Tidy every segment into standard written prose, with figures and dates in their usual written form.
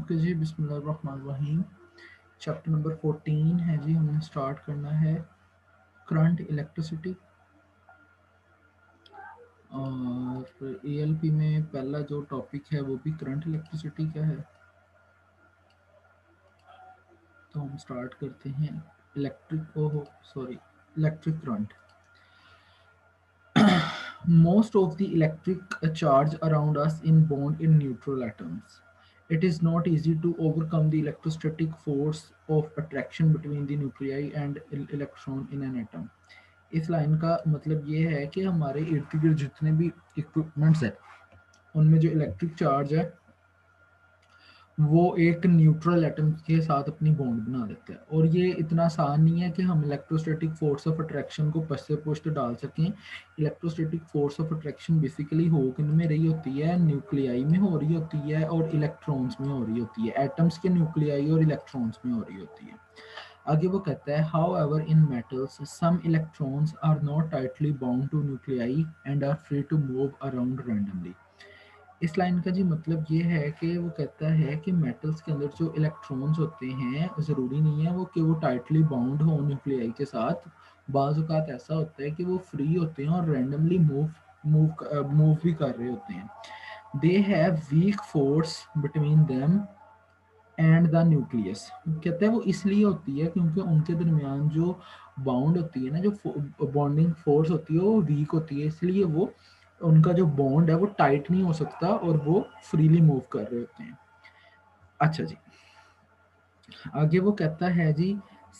Okay जी, बिस्मिल्लाहिर्रहमानिर्रहीम। Chapter number 14 है जी, हमने स्टार्ट करना है करंट इलेक्ट्रिसिटी। और एएलपी में पहला जो टॉपिक है वो भी करंट इलेक्ट्रिसिटी का है। तो हम स्टार्ट करते हैं electric current. Most of the electric charge around us in bound in neutral atoms. It is not easy to overcome the electrostatic force of attraction between the nuclei and electron in an atom. इस line का मतलब ये है कि हमारे इर्द गिर्द जितने भी इक्विपमेंट्स हैं उनमें जो इलेक्ट्रिक चार्ज है वो एक न्यूट्रल एटम के साथ अपनी बॉन्ड बना देता है। और ये इतना आसान नहीं है कि हम इलेक्ट्रोस्टैटिक फोर्स ऑफ अट्रैक्शन को पश्च से पुश्त डाल सकें। Electrostatic force of attraction basically हो किन में रही होती है, न्यूक्लियाई में हो रही होती है और इलेक्ट्रॉन्स में हो रही होती है, एटम्स के न्यूक्लियाई और इलेक्ट्रॉन्स में हो रही होती है। आगे वो कहता है however in metals some electrons are not tightly bound to nuclei and are free to move around randomly. इस लाइन का जी मतलब ये है कि वो कहता है कि मेटल्स के अंदर जो इलेक्ट्रॉन्स होते हैं ज़रूरी नहीं है वो कि वो टाइटली बाउंड हो न्यूक्लियाई के साथ। बाज़ औक़ात ऐसा होता है कि वो फ्री होते हैं और रैंडमली मूव भी कर रहे होते हैं। They have weak force between them and the nucleus. कहते हैं वो इसलिए होती है क्योंकि उनके दरमियान जो बाउंड होती है ना, जो बॉन्डिंग फोर्स होती है वो वीक होती है, इसलिए वो उनका जो बॉन्ड है वो टाइट नहीं हो सकता और वो फ्रीली मूव कर रहे होते हैं। अच्छा जी, आगे वो कहता है जी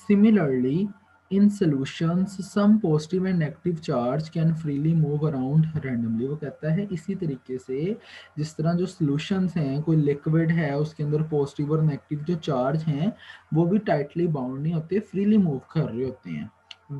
similarly in solutions some positive and negative charge can freely move around randomly. वो कहता है इसी तरीके से जिस तरह जो सॉल्यूशंस हैं, कोई लिक्विड है उसके अंदर पॉजिटिव और नेगेटिव जो चार्ज हैं वो भी टाइटली बाउंड नहीं होते, फ्रीली मूव कर रहे होते हैं।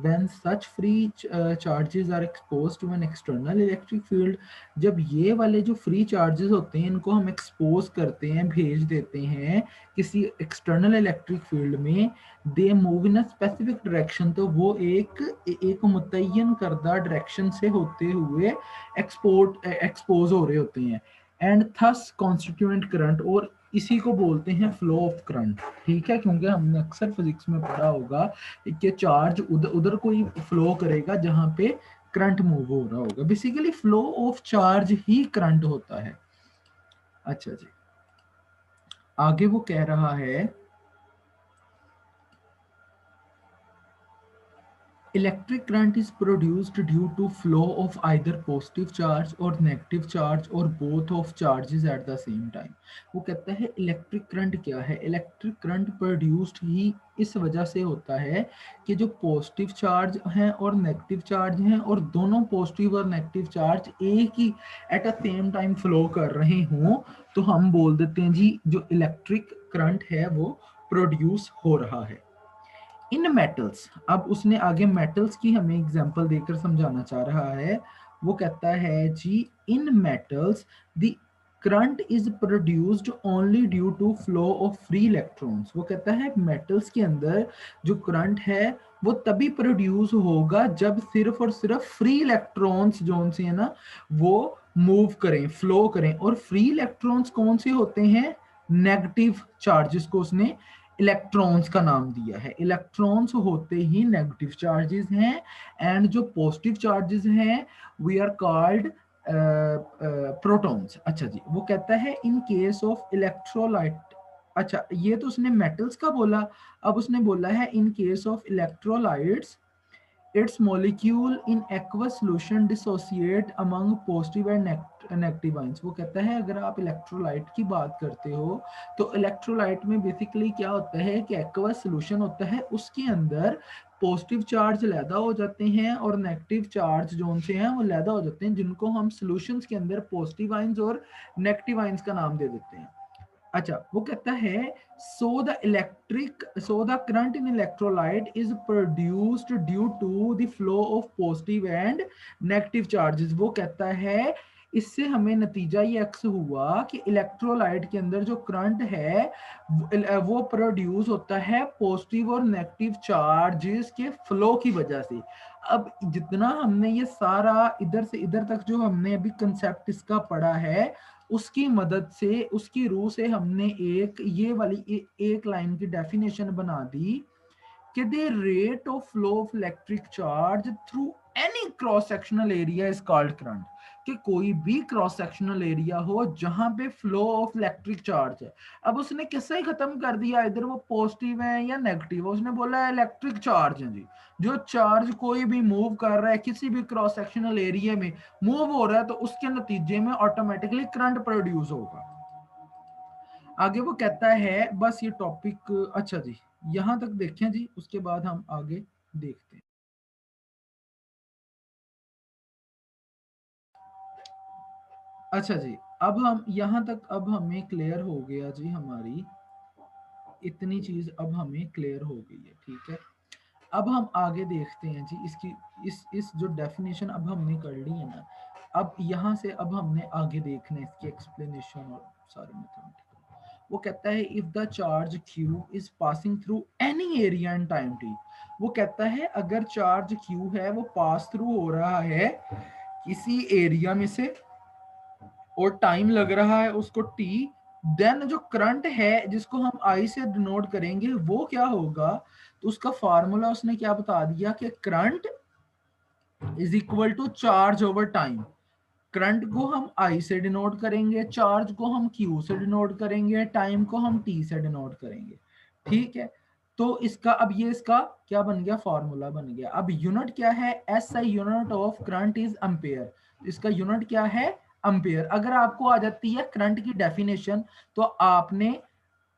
when such free charges are exposed to an external electric field, जब ये वाले जो फ्री चार्जेस होते हैं इनको हम एक्सपोज करते हैं, भेज देते हैं किसी एक्सटर्नल इलेक्ट्रिक फील्ड में, they move in a specific direction, तो वो एक मुतय्यन करदा डायरेक्शन से होते हुए एक्सपोज हो रहे होते हैं। एंड थस कॉन्स्टिट्यूएंट करंट, और इसी को बोलते हैं फ्लो ऑफ करंट। ठीक है, क्योंकि हमने अक्सर फिजिक्स में पढ़ा होगा कि चार्ज उधर उधर कोई फ्लो करेगा जहां पे करंट मूव हो रहा होगा। बेसिकली फ्लो ऑफ चार्ज ही करंट होता है। अच्छा जी, आगे वो कह रहा है electric current is produced due to flow of either positive charge और नेगेटिव चार्ज और both of charges at the same time. वो कहता है इलेक्ट्रिक करंट क्या है, इलेक्ट्रिक करंट प्रोड्यूस्ड ही इस वजह से होता है कि जो पॉजिटिव चार्ज हैं और नेगेटिव चार्ज हैं और दोनों पॉजिटिव और नेगेटिव चार्ज एक ही at a same time flow कर रहे हों, तो हम बोल देते हैं जी जो इलेक्ट्रिक करंट है वो प्रोड्यूस हो रहा है। इन मेटल्स, अब उसने आगे मेटल्स की हमें एग्जांपल देकर समझाना चाह रहा है। वो कहता है जी in metals the current is produced only due to flow of free electrons. वो कहता है मेटल्स के अंदर जो करंट है वो तभी प्रोड्यूस होगा जब सिर्फ और सिर्फ फ्री इलेक्ट्रॉन्स जो से है ना वो मूव करें, फ्लो करें। और फ्री इलेक्ट्रॉन्स कौन से होते हैं, नेगेटिव चार्जेस को उसने इलेक्ट्रॉन्स का नाम दिया है। इलेक्ट्रॉन्स होते ही नेगेटिव चार्जेस हैं एंड जो पॉजिटिव चार्जेस हैं वी आर कॉल्ड प्रोटॉन्स। अच्छा जी, वो कहता है इन केस ऑफ इलेक्ट्रोलाइट। अच्छा, ये तो उसने मेटल्स का बोला, अब उसने बोला है in case of electrolytes its molecule in aqueous solution dissociate among positive and negative ions. वो कहता है अगर आप इलेक्ट्रोलाइट की बात करते हो तो इलेक्ट्रोलाइट में बेसिकली क्या होता है कि एक्वस सोल्यूशन होता है, उसके अंदर पॉजिटिव चार्ज लैदा हो जाते हैं और नेगेटिव चार्ज जो से हैं वो लैदा हो जाते हैं, जिनको हम सॉल्यूशंस के अंदर पॉजिटिव आयंस और नेगेटिव आयंस का नाम दे देते हैं। अच्छा, वो कहता है so the current in electrolyte is produced due to the flow of positive and negative charges. वो कहता है इससे हमें नतीजा ये एक्स हुआ कि इलेक्ट्रोलाइट के अंदर जो करंट है वो प्रोड्यूस होता है पॉजिटिव और नेगेटिव चार्जेस के फ्लो की वजह से। अब जितना हमने ये सारा इधर से इधर तक जो हमने अभी कंसेप्ट इसका पढ़ा है, उसकी मदद से, उसकी रूह से हमने एक ये वाली एक लाइन की डेफिनेशन बना दी कि the rate of flow of electric charge through any cross sectional area is called current, कि कोई भी क्रॉस सेक्शनल एरिया हो जहां पे फ्लो ऑफ इलेक्ट्रिक चार्ज है। अब उसने किससे ही खत्म कर दिया, इधर वो पॉजिटिव है या नेगेटिव, उसने बोला इलेक्ट्रिक चार्ज है जी। जो चार्ज कोई भी मूव कर रहा है किसी भी क्रॉस सेक्शनल एरिया में मूव हो रहा है, तो उसके नतीजे में ऑटोमेटिकली करंट प्रोड्यूस होगा। आगे वो कहता है, बस ये टॉपिक अच्छा जी यहां तक देखें जी, उसके बाद हम आगे देखते हैं। अच्छा जी, अब हम यहां तक अब हमें क्लियर हो गया जी, हमारी इतनी चीज अब हमें क्लियर हो गई है, ठीक है। अब हम आगे देखते हैं जी, इसकी इस जो डेफिनेशन अब हमने कर ली है ना, अब यहाँ से अब हमने आगे देखना है इसकी एक्सप्लेनेशन और सारे मैथमेटिकल। वो कहता है if the charge q is passing through any area in time t, वो कहता है अगर चार्ज q है वो पास थ्रू हो रहा है किसी एरिया में से और टाइम लग रहा है उसको t, देन जो करंट है जिसको हम I से डिनोट करेंगे वो क्या होगा, तो उसका फार्मूला उसने क्या बता दिया कि current is equal to charge over time. Current को हम I से डिनोट करेंगे, चार्ज को हम Q से डिनोट करेंगे, टाइम को हम T से डिनोट करेंगे, ठीक है। तो इसका अब ये इसका क्या बन गया, फॉर्मूला बन गया। अब यूनिट क्या है, SI unit of current is ampere, इसका यूनिट क्या है, एम्पेयर। अगर आपको आ जाती है करंट की डेफिनेशन, तो आपने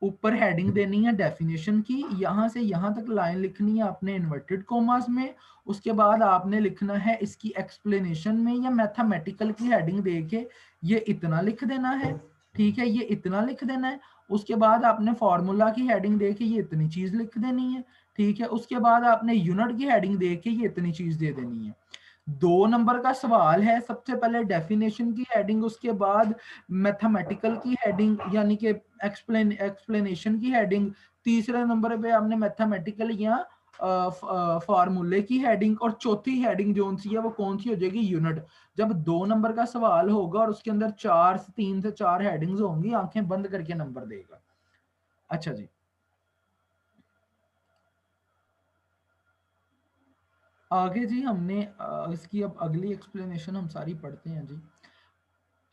ऊपर हेडिंग देनी है डेफिनेशन की, यहां से यहां तक लाइन लिखनी है आपने इन्वर्टेड कॉमास में, उसके बाद आपने लिखना है इसकी एक्सप्लेनेशन में या मैथमेटिकल की हेडिंग देके ये इतना लिख देना है, ठीक है, ये इतना लिख देना है। उसके बाद आपने फॉर्मूला की हेडिंग देके ये इतनी चीज लिख देनी है, ठीक है। उसके बाद आपने यूनिट की हेडिंग देके ये इतनी चीज दे देनी है। 2 नंबर का सवाल है, सबसे पहले डेफिनेशन की हेडिंग, उसके बाद मैथमेटिकल की हेडिंग यानी कि एक्सप्लेनेशन की हेडिंग, तीसरे नंबर पे आपने मैथमेटिकल या फार्मूले की हेडिंग, और चौथी हेडिंग जो सी है वो कौन सी हो जाएगी, यूनिट। जब 2 नंबर का सवाल होगा और उसके अंदर 3 से 4 हेडिंग्स होंगी, आंखें बंद करके नंबर देगा। अच्छा जी, आगे जी हमने इसकी अब अगली एक्सप्लेनेशन हम सारी पढ़ते हैं जी।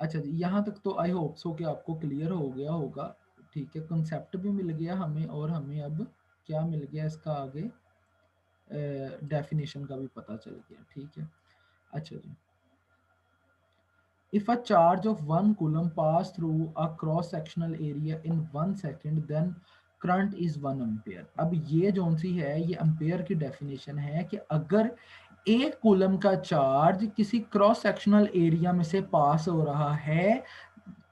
अच्छा जी, यहाँ तक तो आई होप सो कि आपको क्लियर हो गया होगा, ठीक है। कंसेप्ट भी मिल गया हमें, और हमें अब क्या मिल गया इसका आगे डेफिनेशन का भी पता चल गया, ठीक है। अच्छा जी, if a charge of 1 coulomb pass through a cross sectional area in 1 second, then current is 1 ampere. अब ये जो सी है ये एम्पेयर की डेफिनेशन है कि अगर 1 कूलम का चार्ज किसी क्रॉस सेक्शनल एरिया में से पास हो रहा है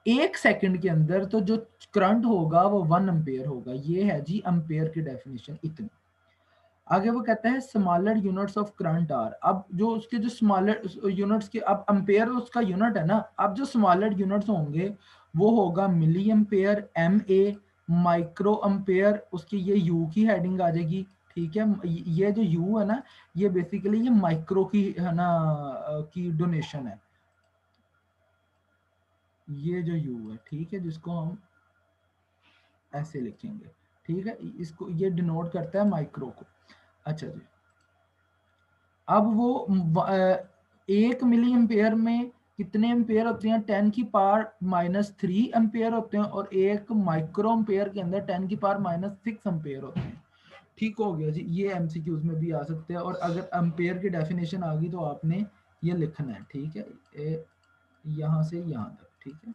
1 सेकंड के अंदर, तो जो करंट होगा वो 1 एम्पेयर होगा। ये है जी एम्पेयर की डेफिनेशन इतनी। आगे वो कहता है smaller units of current are, अब जो उसके जो स्मॉलर यूनिट्स के, अब एम्पेयर उसका यूनिट है ना, अब जो स्मॉलर यूनिट्स होंगे वो होगा milli ampere, M A, micro ampere, उसकी ये यू की हेडिंग आ जाएगी, ठीक है। ये जो यू है ना, ये बेसिकली ये माइक्रो की है ना की डोनेशन है, ये जो यू है, ठीक है, जिसको हम ऐसे लिखेंगे, ठीक है, इसको ये डिनोट करता है माइक्रो को। अच्छा जी, अब वो 1 मिली एम्पेयर में कितने एम्पेयर होते हैं, 10⁻³ एम्पेयर होते हैं, और 1 माइक्रो एम्पेयर के अंदर 10⁻⁻6 एम्पेयर होते हैं। ठीक हो गया जी, ये एमसीक्यूज में भी आ सकते हैं, और अगर एम्पेयर की डेफिनेशन आ गई तो आपने ये लिखना है, ठीक है, यहाँ से यहाँ तक, ठीक है।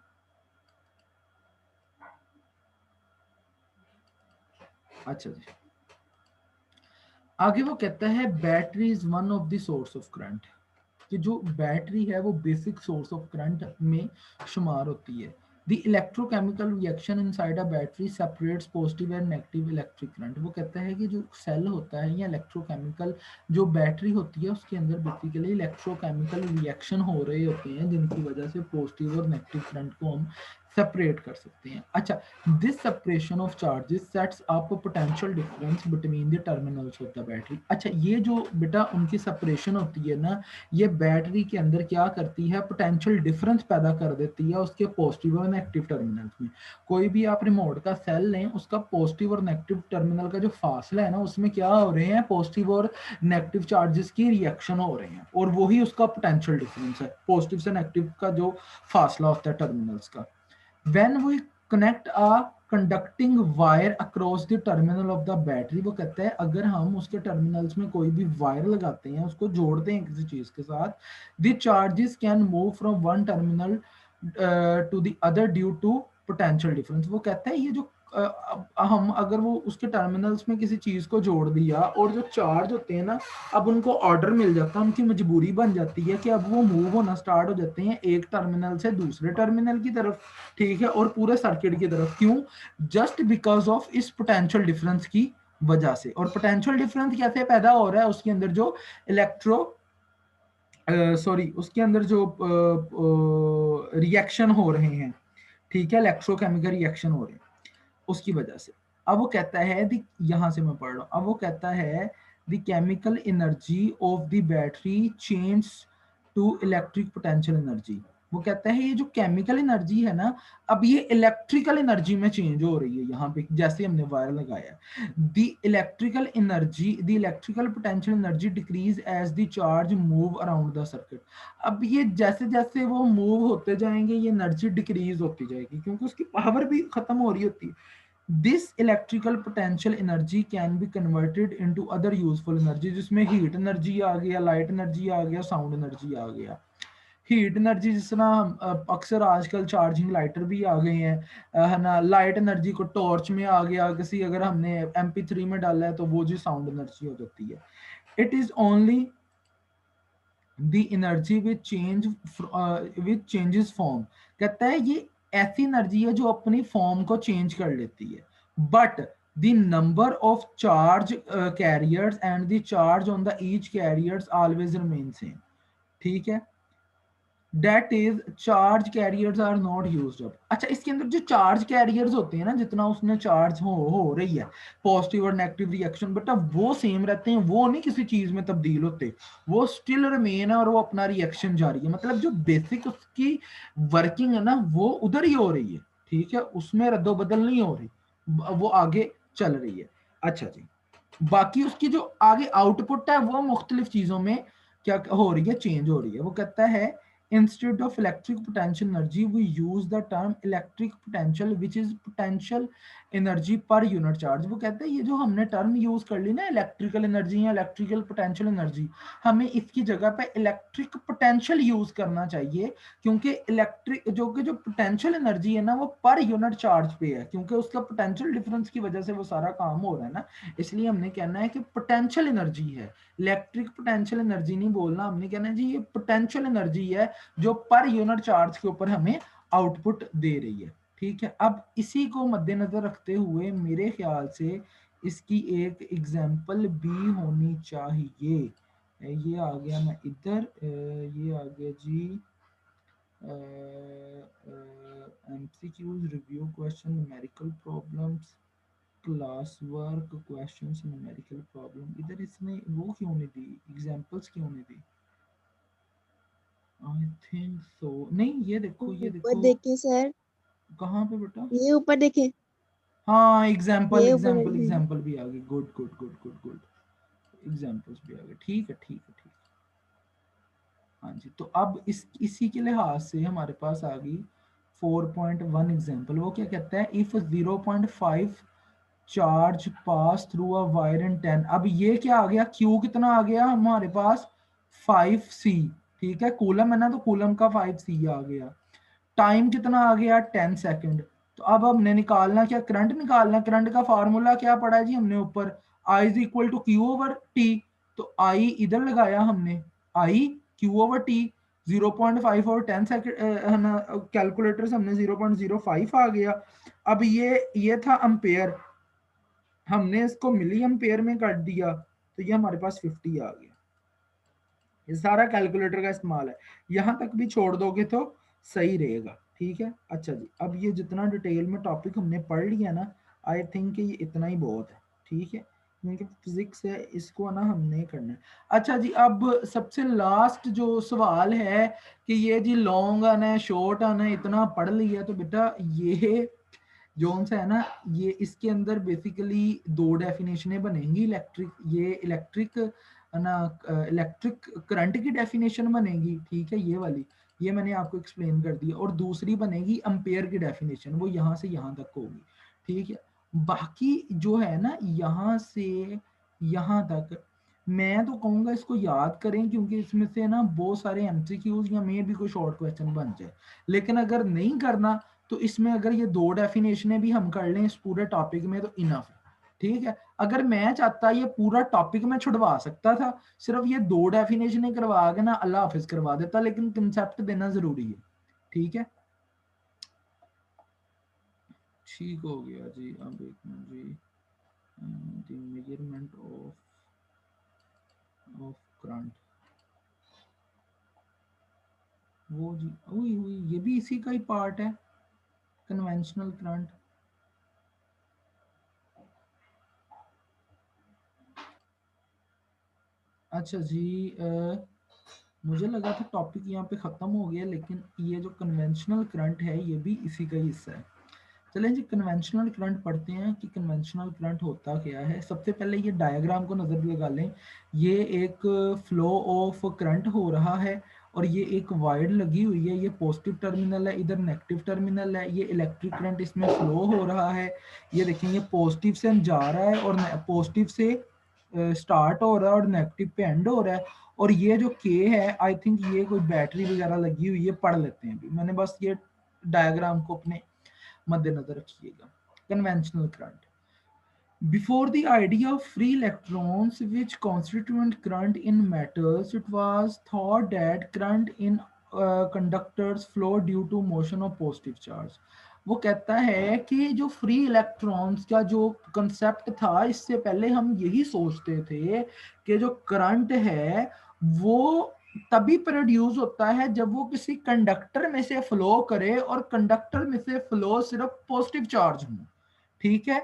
अच्छा जी, आगे वो कहता है battery is one of the source of current, कि जो बैटरी है वो बेसिक सोर्स ऑफ करंट में शुमार होती है। The electrochemical reaction inside a battery separates positive and negative electric current. वो कहता है कि जो सेल होता है या इलेक्ट्रोकेमिकल जो बैटरी होती है उसके अंदर बेसिकली इलेक्ट्रोकेमिकल रिएक्शन हो रहे होते हैं जिनकी वजह से पॉजिटिव और नेगेटिव करंट को हम सेपरेट कर सकते हैं। अच्छा, this separation of charges sets up potential difference between the terminals of the battery. अच्छा, ये जो बेटा उनकी सेपरेशन होती है ना, ये बैटरी के अंदर क्या करती है, पोटेंशियल डिफरेंस पैदा कर देती है उसके पॉजिटिव और नेगेटिव टर्मिनल्स में। कोई भी आप रिमोट का सेल लें, उसका पॉजिटिव और नेगेटिव टर्मिनल का जो फासला है ना, उसमें क्या हो रहे हैं, पॉजिटिव और नेगेटिव चार्जेस की रिएक्शन हो रहे हैं, और वही उसका पोटेंशियल डिफरेंस है, पॉजिटिव से नेगेटिव का जो फासला होता है टर्मिनल्स का। when we connect a conducting wire across the terminal of the battery, वो कहता है अगर हम उसके टर्मिनल्स में कोई भी वायर लगाते हैं, उसको जोड़ते हैं किसी चीज के साथ, the charges can move from one terminal to the other due to potential difference। वो कहता है ये जो हम अगर वो उसके टर्मिनल्स में किसी चीज को जोड़ दिया, और जो चार्ज होते हैं ना, अब उनको ऑर्डर मिल जाता है, उनकी मजबूरी बन जाती है कि अब वो मूव होना स्टार्ट हो जाते हैं एक टर्मिनल से दूसरे टर्मिनल की तरफ, ठीक है, और पूरे सर्किट की तरफ। क्यों? जस्ट बिकॉज ऑफ इस पोटेंशियल डिफरेंस की वजह से। और पोटेंशियल डिफरेंस कैसे पैदा हो रहा है, उसके अंदर जो इलेक्ट्रो सॉरी उसके अंदर जो रिएक्शन हो रहे हैं, ठीक है, इलेक्ट्रोकेमिकल रिएक्शन हो रहे हैं, उसकी वजह से। अब वो कहता है यहां से मैं पढ़ रहा हूं, अब वो कहता है the chemical energy of the battery change to electric potential energy. वो कहता है ये जो केमिकल एनर्जी है ना, अब ये इलेक्ट्रिकल एनर्जी में चेंज हो रही है यहाँ पे, जैसे हमने वायर लगाया। The electrical potential energy decrease as the charge move around the circuit. अब ये जैसे जैसे वो मूव होते जाएंगे, ये एनर्जी डिक्रीज होती जाएगी, क्योंकि उसकी पावर भी खत्म हो रही होती है। This electrical potential energy can be converted into other useful energy, जिसमें हीट एनर्जी आ गया, लाइट एनर्जी आ गया, साउंड एनर्जी आ गया। हीट एनर्जी जिस तरह अक्सर आजकल चार्जिंग लाइटर भी आ गए हैं, है ना, लाइट एनर्जी को टॉर्च में आ गया, किसी अगर हमने MP3 में डाला है तो वो जी साउंड एनर्जी हो जाती है। It is only the energy which changes form. कहता है ये ऐसी एनर्जी है जो अपनी फॉर्म को चेंज कर लेती है, but the number of charge carriers and the charge on the each carriers always remain same. ठीक है, that is charge carriers are not used up. अच्छा, इसके अंदर जो चार्ज कैरियर्स होते हैं ना, जितना उसने चार्ज हो रही है, पॉजिटिव और नेगेटिव रिएक्शन, बेटा वो सेम रहते हैं, वो नहीं किसी चीज में तब्दील होते, वो स्टिल रिमेन है, और वो अपना रिएक्शन जारी है। मतलब जो बेसिक उसकी वर्किंग है ना, वो उधर ही हो रही है, ठीक है, उसमें रद्दोबदल नहीं हो रही, वो आगे चल रही है। अच्छा जी, बाकी उसकी जो आगे आउटपुट है वो मुख्तलिफ चीजों में क्या हो रही है, चेंज हो रही है। वो कहता है instead of electric potential energy we use the term electric potential which is potential energy per unit charge. वो कहते हैं ये जो हमने टर्म यूज कर ली ना, इलेक्ट्रिकल एनर्जी या इलेक्ट्रिकल पोटेंशियल एनर्जी, हमें इसकी जगह पे इलेक्ट्रिक पोटेंशियल यूज करना चाहिए, क्योंकि इलेक्ट्रिक जो पोटेंशियल एनर्जी है ना, वो पर यूनिट चार्ज पे है, क्योंकि उसका पोटेंशियल डिफरेंस की वजह से वो सारा काम हो रहा है ना। इसलिए हमने कहना है कि पोटेंशियल एनर्जी है, इलेक्ट्रिक पोटेंशियल एनर्जी नहीं बोलना, हमने कहना है जी ये पोटेंशियल एनर्जी है जो पर यूनिट चार्ज के ऊपर हमें आउटपुट दे रही है। ठीक है, अब इसी को मद्देनजर रखते हुए मेरे ख्याल से इसकी एक एग्जाम्पल भी होनी चाहिए। ये आ गया मैं इधर, ये आ गया जी MCQs, review question, numerical problems, class work questions, numerical problem. इधर इसने वो क्यों नहीं दी, एग्जांपल्स क्यों नहीं दी? आई थिंक सो नहीं, ये देखो, ये ऊपर देखो, देखे सर, कहाँ पे बेटा? ये ऊपर देखे, हाँ, एग्जाम्पल ये ऊपर एग्जाम्पल एग्जाम्पल भी आ गई, good good good good good, examples भी आ गए, ठीक है ठीक है ठीक है। हाँ जी, तो अब इसी के लिहाज से हमारे पास आ गई 4.1 एग्जाम्पल। वो क्या कहता है, if 0.5 charge pass through a wire in 10। अब ये क्या आ गया, क्यू कितना आ गया हमारे पास, 5C। ठीक है, कूलम है ना, तो कूलम का 5C आ गया। टाइम कितना आ गया, 10 सेकेंड। तो अब हमने निकालना क्या, करंट निकालना। करंट का फार्मूला क्या पढ़ा है जी हमने ऊपर, I is equal to Q over T. तो आई इधर लगाया हमने, आई क्यू ओवर टी, 0.5 और 10 सेकेंड है ना, कैलकुलेटर से हमने 0.05 आ गया। अब ये था अम्पेयर, हमने इसको मिली एम्पेयर में कर दिया, तो ये हमारे पास 50 आ गया। ये सारा कैलकुलेटर का इस्तेमाल है, यहां तक भी छोड़ दोगे तो सही रहेगा। ठीक है। अच्छा जी, अब ये जितना डिटेल में टॉपिक हमने पढ़ लिया ना, आई थिंक ये इतना ही बहुत है। ठीक है, क्योंकि फिजिक्स है, इसको ना हमने करना है। अच्छा जी, अब सबसे लास्ट जो सवाल है कि ये जी लॉन्ग आना है शॉर्ट आना है, इतना पढ़ लिया तो बेटा ये जोन सा है ना, ये इसके अंदर बेसिकली दो डेफिनेशनें बनेंगी। इलेक्ट्रिक, ये इलेक्ट्रिक ना, इलेक्ट्रिक करंट की डेफिनेशन बनेगी, ठीक है, ये वाली, ये मैंने आपको एक्सप्लेन कर दिया। और दूसरी बनेगी अम्पेयर की डेफिनेशन, वो यहाँ से यहाँ तक होगी। ठीक है, बाकी जो है ना यहाँ से यहाँ तक, मैं तो कहूँगा इसको याद करें, क्योंकि इसमें से ना बहुत सारे एमसीक्यूज या मे भी कोई शॉर्ट क्वेश्चन बन जाए। लेकिन अगर नहीं करना तो इसमें अगर ये दो डेफिनेशनें भी हम कर लें इस पूरे टॉपिक में तो इनफ है। ठीक है, अगर मैं चाहता ये पूरा टॉपिक में छुड़वा सकता था, सिर्फ ये दो डेफिनेशनें करवा के ना अल्लाह हाफिज करवा देता, लेकिन कंसेप्ट देना जरूरी है। ठीक है, ठीक हो गया जी। अब एक मिनट जी, मेजरमेंट ऑफ करंट, वो जी हुई हुई, ये भी इसी का ही पार्ट है, कन्वेंशनल करंट। अच्छा जी, मुझे लगा था टॉपिक यहाँ पे ख़त्म हो गया, लेकिन ये जो कन्वेंशनल करंट है ये भी इसी का ही हिस्सा है। चलें जी, कन्वेंशनल करंट पढ़ते हैं कि कन्वेंशनल करंट होता क्या है। सबसे पहले ये डायग्राम को नज़र लगा लें। ये एक फ्लो ऑफ करंट हो रहा है और ये एक वायर लगी हुई है, ये पॉजिटिव टर्मिनल है, इधर नेगेटिव टर्मिनल है। ये इलेक्ट्रिक करंट इसमें फ्लो हो रहा है। ये देखें, ये पॉजिटिव से जा रहा है और पॉजिटिव से स्टार्ट हो रहा है और नेगेटिव पे एंड हो रहा है। और ये जो के है, आई थिंक ये कोई बैटरी वगैरह लगी हुई है, पढ़ लेते हैं अभी। मैंने बस ये डायग्राम को अपने मद्देनजर रखिएगा। Conventional current, before the idea of free electrons which constituent current in metals, it was thought that current in conductors flow due to motion of positive charge. वो कहता है कि जो फ्री इलेक्ट्रॉन्स का जो कंसेप्ट था, इससे पहले हम यही सोचते थे कि जो करंट है वो तभी प्रोड्यूस होता है जब वो किसी कंडक्टर में से फ्लो करे और कंडक्टर में से फ्लो सिर्फ पॉजिटिव चार्ज हो। ठीक है,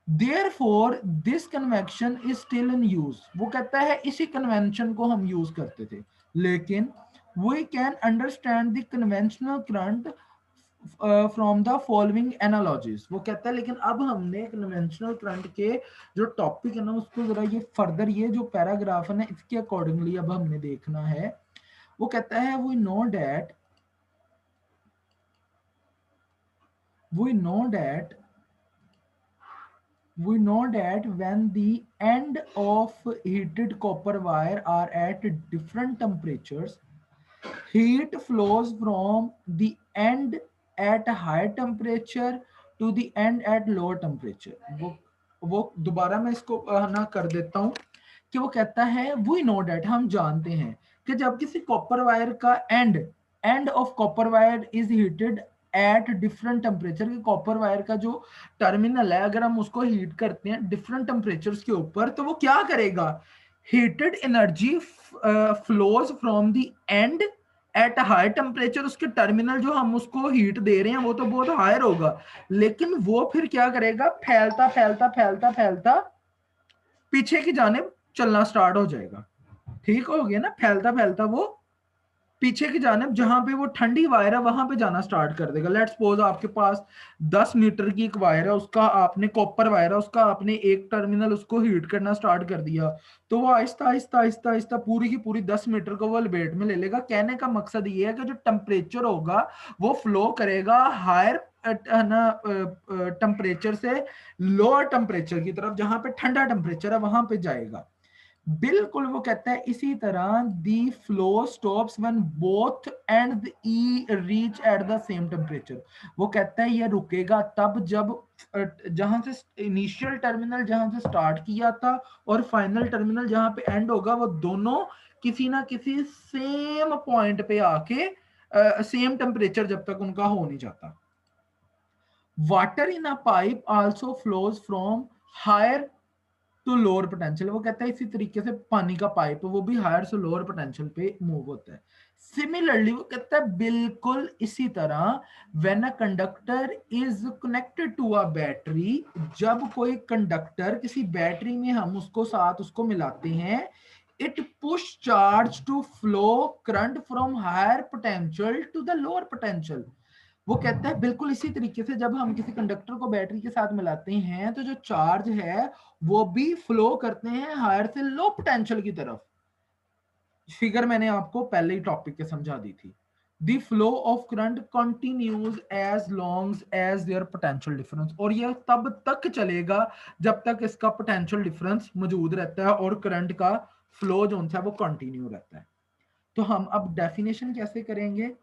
Therefore, this convention is still in use. वो कहता है इसी कन्वेंशन को हम यूज करते थे, लेकिन we can understand the conventional current from the following analogies. वो कहता है लेकिन अब हमने कन्वेंशनल करंट के जो टॉपिक है ना उसको जरा ये फर्दर, ये जो पैराग्राफ है ना इसके अकॉर्डिंगली अब हमने देखना है। वो कहता है we know that we know that when the end of heated copper wire are at different temperatures, heat flows from the end at a high temperature to the end at lower temperature. वो दोबारा मैं इसको ना कर देता हूँ कि वो कहता है वी नो डेट, हम जानते हैं कि जब किसी कॉपर वायर का end of copper wire is heated at different temperature, की कॉपर वायर का जो टर्मिनल है अगर हम उसको हीट करते हैं डिफरेंट टेम्परेचर्स के ऊपर, तो वो क्या करेगा, heated energy flows from the end at high temperature. उसके टर्मिनल जो हम उसको हीट दे रहे हैं वो तो बहुत हायर होगा, लेकिन वो फिर क्या करेगा, फैलता फैलता फैलता फैलता पीछे की जानिब चलना स्टार्ट हो जाएगा। ठीक हो गया ना, फैलता फैलता वो पीछे की जानिब, जहां पे वो ठंडी वायर है वहां पे जाना स्टार्ट कर देगा। लेट्स सपोज आपके पास 10 मीटर की एक वायर है, उसका आपने कॉपर वायर है, उसका आपने एक टर्मिनल उसको हीट करना स्टार्ट कर दिया, तो वो आहिस्ता आहिस्ता आहिस्ता आहिस्ता पूरी की पूरी 10 मीटर को वो लपेट में ले लेगा। कहने का मकसद ये है कि जो टेम्परेचर होगा वो फ्लो करेगा हायर ना टेम्परेचर से लोअर टेम्परेचर की तरफ, जहां पे ठंडा टेम्परेचर है वहां पे जाएगा। बिल्कुल वो कहता है इसी तरह the flow stops when both and E reach at the same temperature. वो कहता है ये रुकेगा तब जब जहां से इनिशियल टर्मिनल जहां से स्टार्ट किया था और फाइनल टर्मिनल जहां पे एंड होगा वो दोनों किसी ना किसी सेम पॉइंट पे आके सेम टेम्परेचर जब तक उनका हो नहीं जाता। Water in a pipe also flows from higher to lower potential. वो कहता है इसी तरीके से पानी का पाइप वो भी हायर से लोअर पोटेंशियल पे मूव होता है। सिमिलरली वो कहता है बिल्कुल इसी तरह when a conductor is connected to a battery, जब कोई कंडक्टर किसी बैटरी में हम उसको साथ उसको मिलाते हैं, it push charge to flow current from higher potential to the lower potential. वो कहता है बिल्कुल इसी तरीके से जब हम किसी कंडक्टर को बैटरी के साथ मिलाते हैं तो जो चार्ज है वो भी फ्लो करते हैं हायर से लो पोटेंशियल की तरफ। फिगर मैंने आपको पहले ही टॉपिक के समझा दी थी। The flow of current continues as long as there potential difference, और यह तब तक चलेगा जब तक इसका पोटेंशियल डिफरेंस मौजूद रहता है और करंट का फ्लो जो है वो कंटिन्यू रहता है। तो हम अब डेफिनेशन कैसे करेंगे?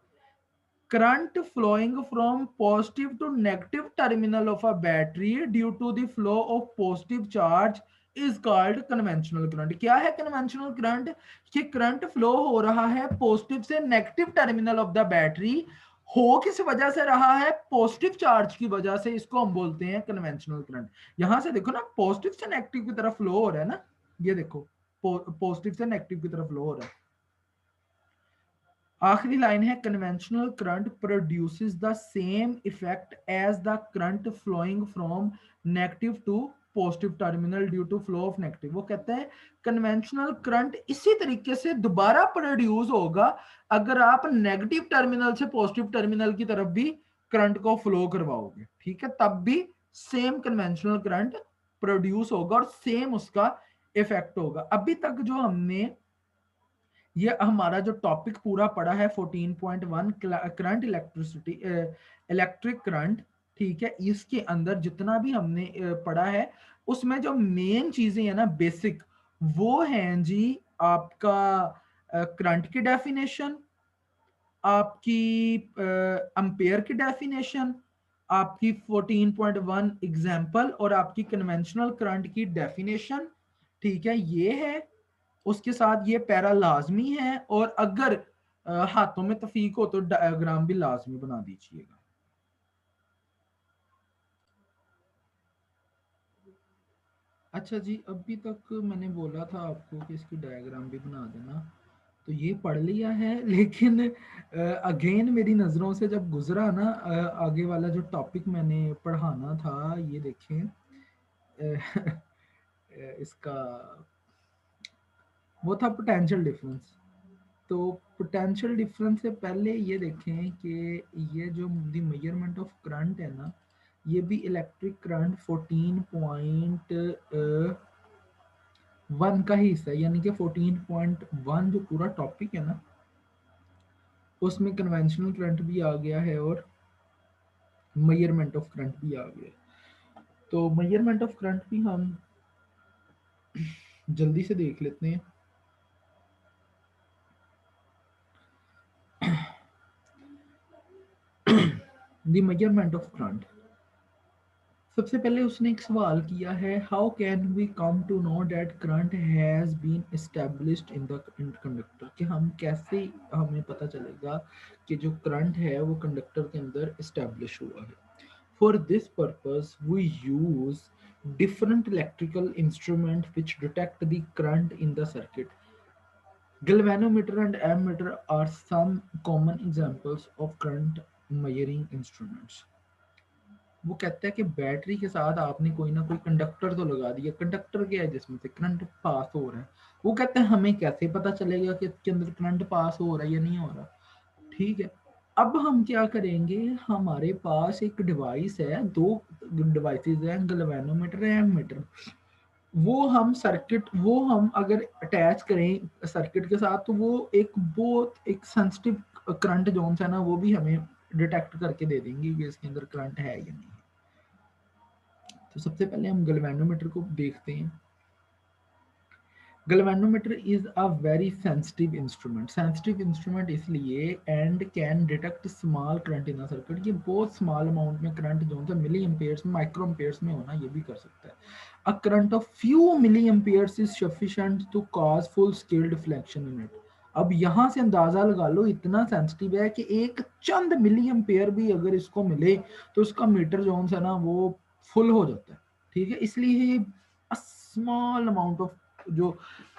Current flowing from positive to negative terminal of a battery due to the flow of positive charge is called conventional current। क्या है conventional current? कि करंट फ्लो हो रहा है पॉजिटिव से negative terminal of the battery, हो किस वजह से रहा है? पॉजिटिव चार्ज की वजह से, इसको हम बोलते हैं कन्वेंशनल करंट। यहां से देखो ना, पॉजिटिव से नेगेटिव की तरफ फ्लो हो रहा है ना, ये देखो पॉजिटिव से नेगेटिव की तरफ फ्लो हो रहा है। आखिरी लाइन है conventional current produces the same effect as the current flowing from negative to positive terminal due to flow of negative. वो कहते हैं कन्वेंशनल करंट इसी तरीके से दोबारा प्रोड्यूस होगा अगर आप नेगेटिव टर्मिनल से पॉजिटिव टर्मिनल की तरफ भी करंट को फ्लो करवाओगे, ठीक है, तब भी सेम कन्वेंशनल करंट प्रोड्यूस होगा और सेम उसका इफेक्ट होगा। अभी तक जो हमने ये हमारा जो टॉपिक पूरा पड़ा है 14.1 करंट इलेक्ट्रिसिटी इलेक्ट्रिक करंट, ठीक है, इसके अंदर जितना भी हमने पढ़ा है उसमें जो मेन चीजें है ना बेसिक, वो हैं जी आपका करंट की डेफिनेशन, आपकी एम्पेयर की डेफिनेशन, आपकी 14.1 एग्जाम्पल और आपकी कन्वेंशनल करंट की डेफिनेशन, ठीक है, ये है। उसके साथ ये पैरा लाजमी है, और अगर हाथों में तफीक हो तो डायग्राम भी लाजमी बना दीजिएगा। अच्छा जी, अभी तक मैंने बोला था आपको कि इसकी डायग्राम भी बना देना, तो ये पढ़ लिया है, लेकिन अगेन मेरी नज़रों से जब गुजरा ना आगे वाला जो टॉपिक मैंने पढ़ाना था, ये देखें इसका वो था पोटेंशियल डिफरेंस। तो पोटेंशियल डिफरेंस से पहले ये देखें कि ये जो दी मेजरमेंट ऑफ करंट है ना, ये भी इलेक्ट्रिक करंट 14.1 का ही हिस्सा है, यानी कि 14.1 जो पूरा टॉपिक है ना उसमें कन्वेंशनल करंट भी आ गया है और मेजरमेंट ऑफ करंट भी आ गया है। तो मेजरमेंट ऑफ करंट भी हम जल्दी से देख लेते हैं। द मेजरमेंट ऑफ करंट, सबसे पहले उसने एक सवाल किया है, how can we come to know that current has been established in the conductor, कि हम कैसे हमें पता चलेगा कि जो करंट है वो कंडक्टर के अंदर एस्टेब्लिश हुआ है। For this purpose we use different electrical instrument which detect the current in the circuit. Galvanometer and ammeter are some common examples of current measuring instruments। वो कहता है कि बैटरी के साथ आपने कोई ना कोई कंडक्टर तो लगा दिया, कंडक्टर क्या है जिसमें से करंट पास हो रहा है। वो कहते हैं हमें कैसे पता चलेगा कि इसके अंदर करंट पास हो रहा है या नहीं हो रहा, ठीक है। अब हम क्या करेंगे, हमारे पास एक डिवाइस है, दो डिवाइसेस हैं, गैल्वेनोमीटर है एमीटर। वो हम अगर अटैच करें सर्किट के साथ तो वो एक बहुत एक सेंसिटिव करंट जोन है ना वो भी हमें डिटेक्ट करके दे देंगे कि इसके अंदर करंट है या नहीं। तो सबसे पहले हम गैल्वेनोमीटर को देखते हैं। Galvanometer is a very sensitive instrument इसलिए and can detect small current in circuit, ये बहुत स्मॉल अमाउंट में करंट जो है मिली एम्पेयर्स में माइक्रो एम्पेयर्स में होना ये भी कर सकता है। A current of few milli amperes is sufficient to cause full scale deflection in it. अब यहाँ से अंदाजा लगा लो, इतना सेंसिटिव है कि एक चंद मिली एम्पेयर भी अगर इसको मिले तो उसका मीटर जो है ना वो फुल हो जाता है, ठीक है। इसलिए अ स्मॉल अमाउंट ऑफ जो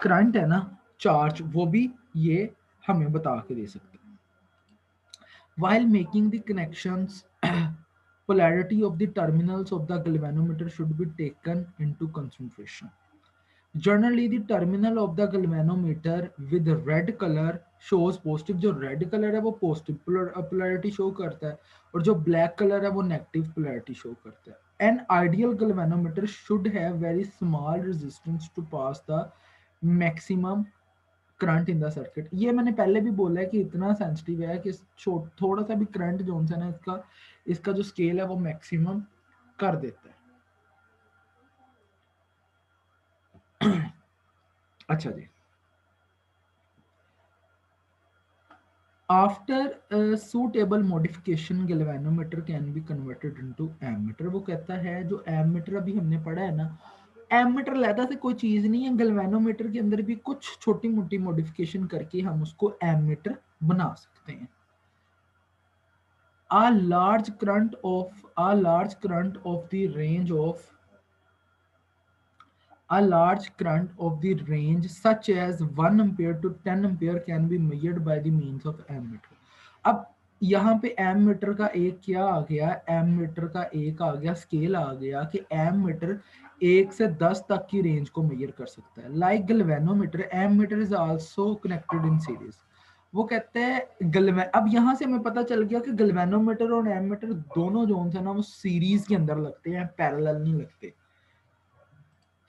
करंट है ना, चार्ज, वो भी ये हमें बता के दे सकते हैं। While making the connections, polarity of the terminals of the galvanometer should be taken into consideration. Generally, the terminal of the galvanometer with red color shows positive. जो red color है वो positive polarity show करता है, और जो black color है वो negative polarity show करता है. An ideal galvanometer should have very small resistance to pass the maximum current in the circuit. ये मैंने पहले भी बोला है कि इतना सेंसिटिव है कि थोड़ा सा भी करंट जो है ना, इसका इसका जो स्केल है वो मैक्सिमम कर देता है। अच्छा जी, after suitable modification galvanometer can be converted into ammeter. वो कहता है जो एमीटर अभी हमने पढ़ा है ना, एमीटर लहदा से कोई चीज नहीं है, गैल्वेनोमीटर के अंदर भी कुछ छोटी मोटी मॉडिफिकेशन करके हम उसको एमीटर बना सकते हैं। A large current of the range of a large current of the range such as 1 ampere to 10 ampere can be measured by the means of ammeter। अब यहाँ पे एममीटर का एक क्या आ गया, एममीटर का एक आ गया स्केल आ गया कि एममीटर 1 से 10 तक की रेंज को मेजर कर सकता है। Like galvanometer, ammeter is also connected in series. वो कहते हैं गलवै अब यहाँ से हमें पता चल गया कि गैल्वेनोमीटर और एममीटर दोनों जो है ना वो सीरीज के अंदर लगते हैं, पैरेलल नहीं लगते।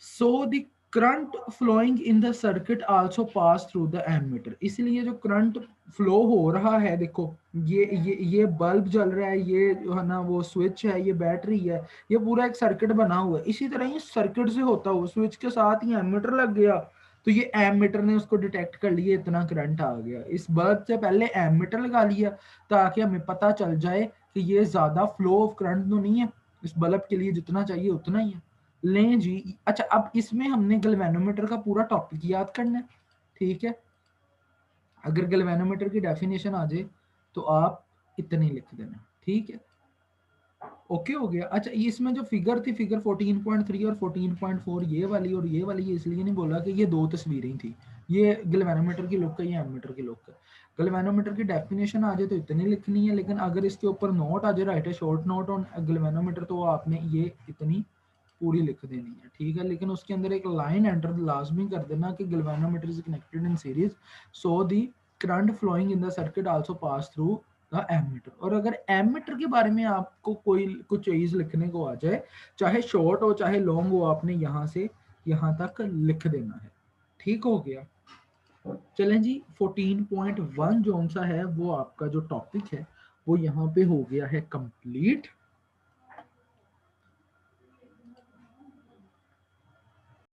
So the current flowing in the circuit also pass through the ammeter। इसलिए जो करंट फ्लो हो रहा है, देखो ये बल्ब जल रहा है, ये जो है ना वो स्विच है, ये बैटरी है, ये पूरा एक सर्किट बना हुआ है। इसी तरह ये सर्किट से होता हुआ स्विच के साथ ही एमीटर लग गया, तो ये एमीटर ने उसको डिटेक्ट कर लिया, इतना करंट आ गया। इस बल्ब से पहले एमीटर लगा लिया ताकि हमें पता चल जाए कि ये ज्यादा फ्लो ऑफ करंट तो नहीं है, इस बल्ब के लिए जितना चाहिए उतना ही है। लें जी। अच्छा, अब इसमें हमने गैल्वेनोमीटर का पूरा टॉपिक याद करना है, ठीक है। अगर गैल्वेनोमीटर की डेफिनेशन आ जाए तो आप इतनी लिख देना, ठीक है। ओके हो गया। अच्छा, इसमें जो फिगर थी, फिगर 14.3 और 14.4, ये वाली और ये वाली, ये इसलिए नहीं बोला कि ये दो तस्वीरें थी। ये गैल्वेनोमीटर की लुक है, ये एमीटर की लुक है। गैल्वेनोमीटर की डेफिनेशन आ जाए तो इतनी लिखनी है, लेकिन अगर इसके ऊपर नोट आ जाए, राइट है शॉर्ट नोट ऑन गैल्वेनोमीटर, तो आपने ये इतनी पूरी लिख देनी है, ठीक है। लेकिन उसके अंदर एक लाइन एंटर लाजमी कर देना कि galvanometer is connected in series, so the current flowing in the circuit also pass through the ammeter. और अगर एमीटर के बारे में आपको कोई कुछ चीज लिखने को आ जाए, चाहे शॉर्ट हो चाहे लॉन्ग हो, आपने यहाँ से यहाँ तक लिख देना है, ठीक हो गया। चलें जी, 14.1 जो सा है वो आपका जो टॉपिक है वो यहाँ पे हो गया है कंप्लीट।